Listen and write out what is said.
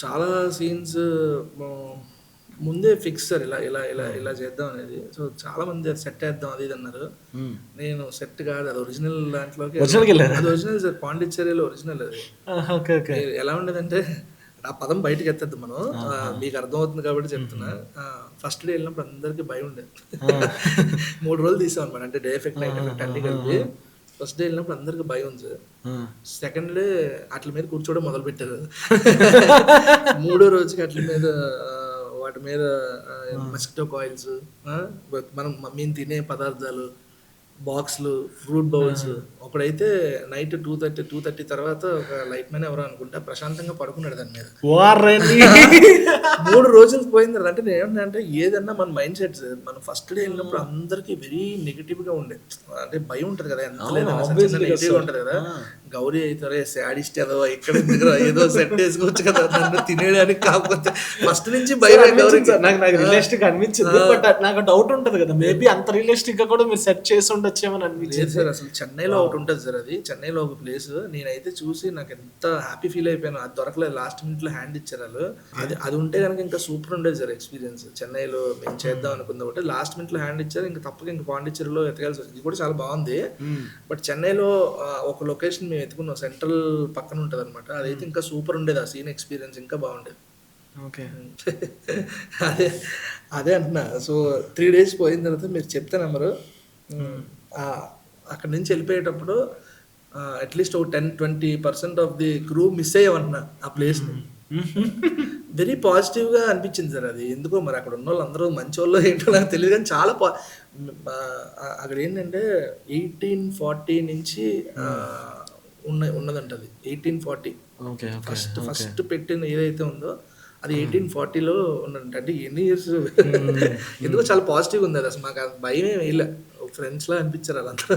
చాలా సీన్స్ ముందే fix sir ఇలా ఇలా ఇలా ఇలా చేద్దాం అనేది. సో చాలా మంది సెట్ వేద్దాం అది ఇది అన్నారు. నేను సెట్ కాదు, అది ఒరిజినల్ దాంట్లోకి అది ఒరిజినల్ సార్, పాండిచ్చేరిలో ఒరిజినల్ అది. ఎలా ఉండేదంటే ఆ పదం బయటకు ఎత్తద్దు మనం, మీకు అర్థమవుతుంది కాబట్టి చెప్తున్నా. ఫస్ట్ డే వెళ్ళినప్పుడు అందరికి భయం ఉండేది. 3 రోజులు తీసాం అనమాట, అంటే డే ఎఫెక్ట్ నైట్ ఎఫెక్ట్ అన్ని కలిపి. ఫస్ట్ డే వెళ్ళినప్పుడు అందరికి భయం ఉంది సార్. సెకండ్ డే అట్ల మీద కూర్చోవడం మొదలు పెట్టారు. 3వ రోజుకి అట్ల మీద వాటి మీద మస్కిటో కాయిల్స్, మనం మేము తినే పదార్థాలు, బాక్స్లు, ఫ్రూట్ బౌల్స్. ఒకడైతే నైట్ 2:30 తర్వాత ఒక లైట్ మ్యాన్ ఎవరో అనుకుంటా ప్రశాంతంగా పడుకున్నాడు దాని మీద. 3 రోజులు పోయింది. అంటే నేను ఏమన్నా అంటే ఏదన్నా మన మైండ్ సెట్, మనం ఫస్ట్ డే వెళ్ళినప్పుడు అందరికి వెరీ నెగిటివ్ గా ఉండే, అంటే భయం ఉంటది కదా, ఎంత నెగిటివ్ ఉంటది కదా. గౌరీ అయితే శాడిస్ట్ ఏదో ఇక్కడ ఏదో సెట్ వేసుకోవచ్చు కదా నన్ను తినేయడానికి, కాకపోతే ఫస్ట్ నుంచి భయం. నాకు రియలిస్టిక్ అనిపించింది, బట్ నాకు డౌట్ ఉంటది కదా, మేబీ అంత రియలిస్టిక్ గా కూడా మీరు సెట్ చేసి ఉండొచ్చేమని అనిపించింది సార్. అసలు చెన్నైలో ఒకటి ఉంటుంది సార్, అది చెన్నైలో ఒక ప్లేస్ నేనైతే చూసి నాకు ఎంత హ్యాపీ ఫీల్ అయిపోయాను. అది దొరకలేదు, లాస్ట్ మినిట్ లో హ్యాండ్ ఇచ్చారు వాళ్ళు. అది ఉంటే కనుక ఇంకా సూపర్ ఉండేది సార్ ఎక్స్పీరియన్స్. చెన్నైలో మేము చేద్దాం అనుకుంది ఒకటి, లాస్ట్ మినిట్ లో హ్యాండ్ ఇచ్చారు, ఇంకా తప్పక ఇంకా పాండిచ్చేరిలో ఎతకాల్సి వచ్చింది. ఇది కూడా చాలా బాగుంది. బట్ చెన్నైలో ఒక లొకేషన్ మేము ఎత్తుకున్నాం, సెంట్రల్ పక్కన ఉంటుంది అనమాట. అదైతే ఇంకా సూపర్ ఉండేది, ఆ సీన్ ఎక్స్పీరియన్స్ ఇంకా బాగుండేది. అదే అంటున్నా. సో 3 days పోయిన తర్వాత మీరు చెప్తే నెంబరు, అక్కడ నుంచి వెళ్ళిపోయేటప్పుడు అట్లీస్ట్ ఒక 10-20% ఆఫ్ ది క్రూ మిస్ అయ్యామంటున్నా ఆ ప్లేస్ని. వెరీ పాజిటివ్గా అనిపించింది సార్ అది. ఎందుకో మరి అక్కడ ఉన్న వాళ్ళు అందరూ మంచి వాళ్ళు ఏంటో నాకు తెలియదు, కానీ చాలా అక్కడ ఏంటంటే 1840 నుంచి ఉన్నదంట. అది 1840 ఫస్ట్ పెట్టిన ఏదైతే ఉందో అది 1840లో ఉన్నదంట. అంటే ఎన్ని ఇయర్స్, ఎందుకో చాలా పాజిటివ్ ఉంది అది. అసలు మాకు భయమే వేయలే, ఫ్రెండ్స్ లా అనిపించారు వాళ్ళంతా.